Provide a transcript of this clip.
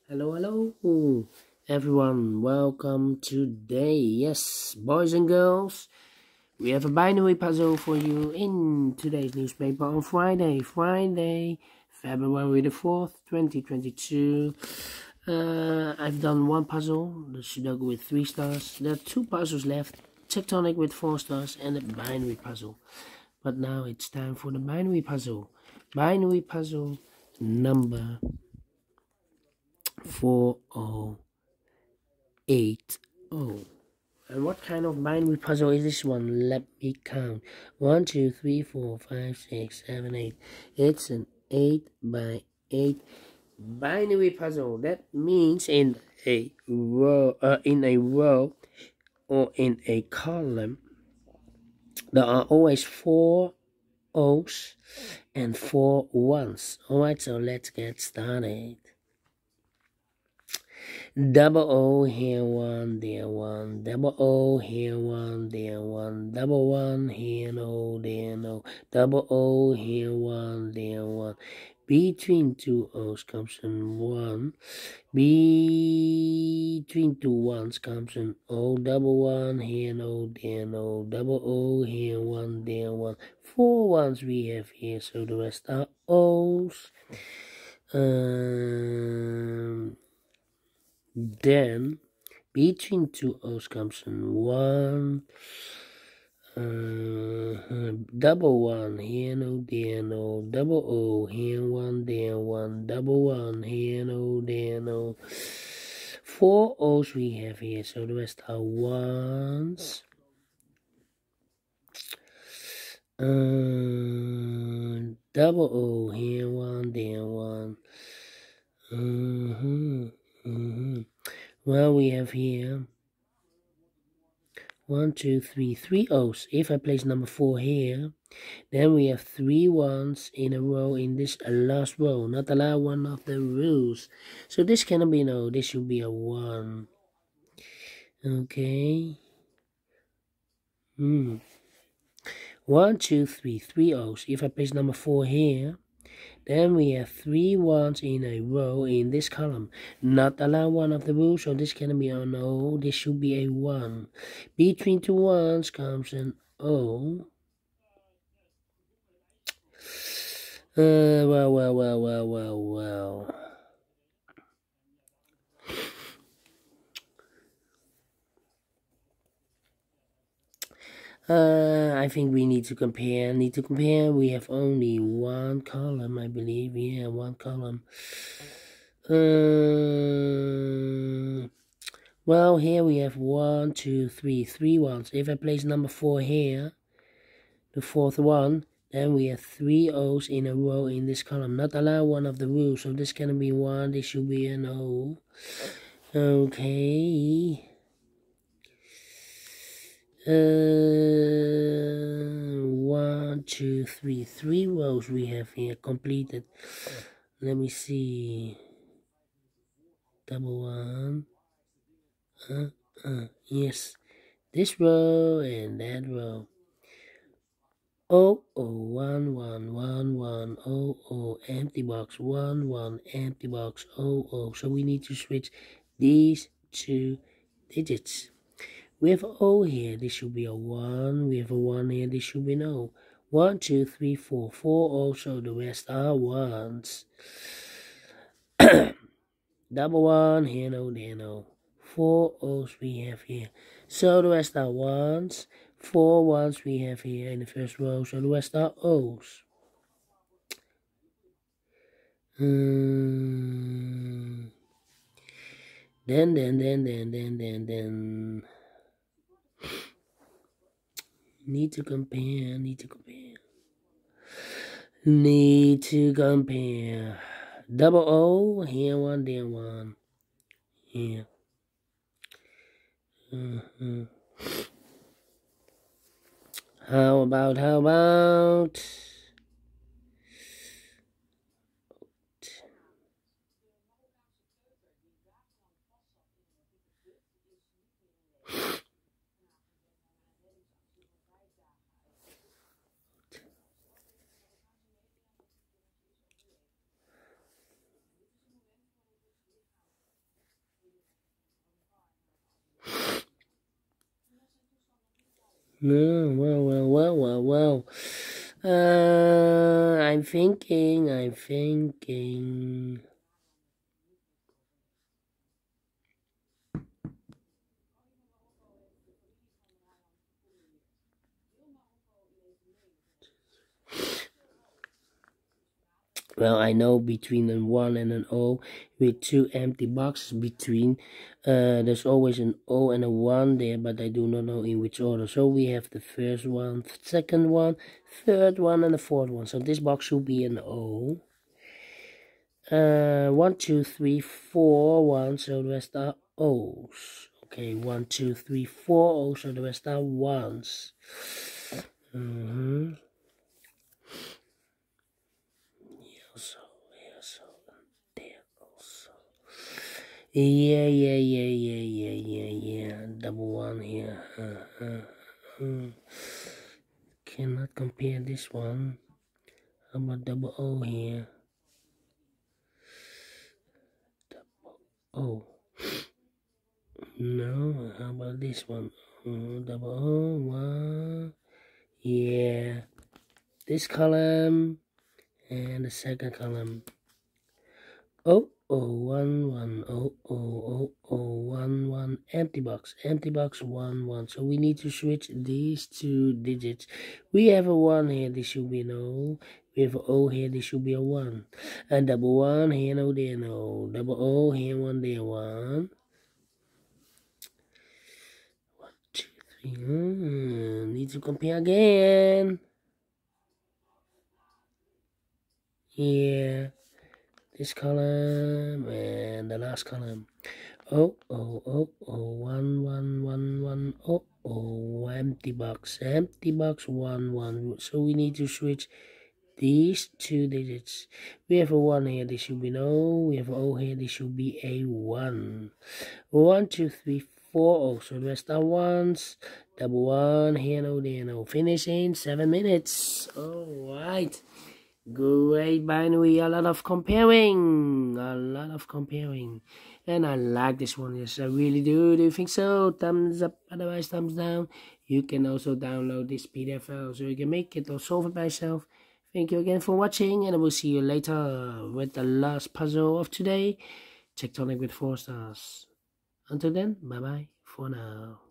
Hello, everyone. Welcome today. Yes, boys and girls, we have a binary puzzle for you in today's newspaper on Friday, February the 4th, 2022. I've done one puzzle, the Sudoku with 3 stars. There are 2 puzzles left, Tectonic with 4 stars and a binary puzzle. But now it's time for the binary puzzle. Binary puzzle number 4080. And what kind of binary puzzle is this one? Let me count. 1, 2, 3, 4, 5, 6, 7, 8. It's an 8 by 8 binary puzzle. That means in a row or in a column, there are always 4 O's and 4 1s. Alright, so let's get started. Double O here, 1 there, 1. Double O here, 1 there, 1. Double 1 here, no there, no. Double O here, 1 there, 1. Between 2 O's comes an 1. Between 2 1s comes an O. Double 1 here, no there, no. Double O here, 1 there, 1. 4 1s we have here, so the rest are O's. Then between 2 O's comes an 1. Double 1 here, no there, no. Double O here, 1 there, 1. Double 1 here, no there, no. 4 O's we have here, so the rest are 1s. Double O here, 1 there, 1. Well, we have here 1, 2, 3, 3 O's. If I place number 4 here, then we have 3 1s in a row in this last row. Not allowed, one of the rules. So this cannot be an O. This should be a 1. Okay. 1, 2, 3, 3 O's. If I place number 4 here, then we have 3 1s in a row in this column. Not allowed, one of the rules, so this cannot be an O. This should be a 1. Between 2 1s comes an O. Well. I think we need to compare. We have only 1 column, I believe. Yeah, 1 column. Well, here we have 1, 2, 3, 3 1s. If I place number 4 here, the 4th one, then we have 3 O's in a row in this column. Not allowed, one of the rules, so this cannot be 1. This should be an O. Okay. 1, 2, 3, 3 rows we have here completed. Let me see. Double 1. Yes, this row and that row. O 1 1 1 1 O empty box 1 1 empty box O. So we need to switch these 2 digits. We have O here, this should be a 1. We have a 1 here, this should be an O. 1, 2, 3, 4. 4 O, so the rest are 1s. Double 1, here no, there no. 4 O's we have here. So the rest are 1s. 4 1s we have here in the first row, so the rest are O's. Then. Need to compare. Double O, here 1, there 1. Here. How about? No, well. I'm thinking. Well, I know between a 1 and an O with two empty boxes between. There's always an O and a 1 there, but I do not know in which order. So we have the first one, second one, third one, and the fourth one. So this box should be an O. 1, 2, 3, 4, 1, so the rest are O's. Okay, 1, 2, 3, 4 O's, so the rest are 1s. Here so, there also. Yeah. Double 1 here. Cannot compare this one. How about double O here? Double O. No, how about this one? Double O, 1. Yeah. This column and the second column. Oh, 1, 1, 1, 1, empty box, 1, 1. So we need to switch these two digits. We have a 1 here, this should be an O. We have an O here, this should be a 1. And double 1 here, no there, no. Double O here, 1 there, 1. 1, 2, 3. Need to compare again. Yeah. This column and the last column. 1, 1, empty box, 1, 1. So we need to switch these two digits. We have a 1 here, this should be an O. We have an O here, this should be a 1. 1, 2, 3, 4 O. So the rest are 1s. Double 1 here, no there, no. Finish in 7 minutes. Alright. Great binary, a lot of comparing, and I like this one. Yes, I really do. Do you think so? Thumbs up, otherwise thumbs down. You can also download this PDF file so you can make it or solve it by yourself. Thank you again for watching, and I will see you later with the last puzzle of today, Tectonic with 4 stars. Until then, bye bye for now.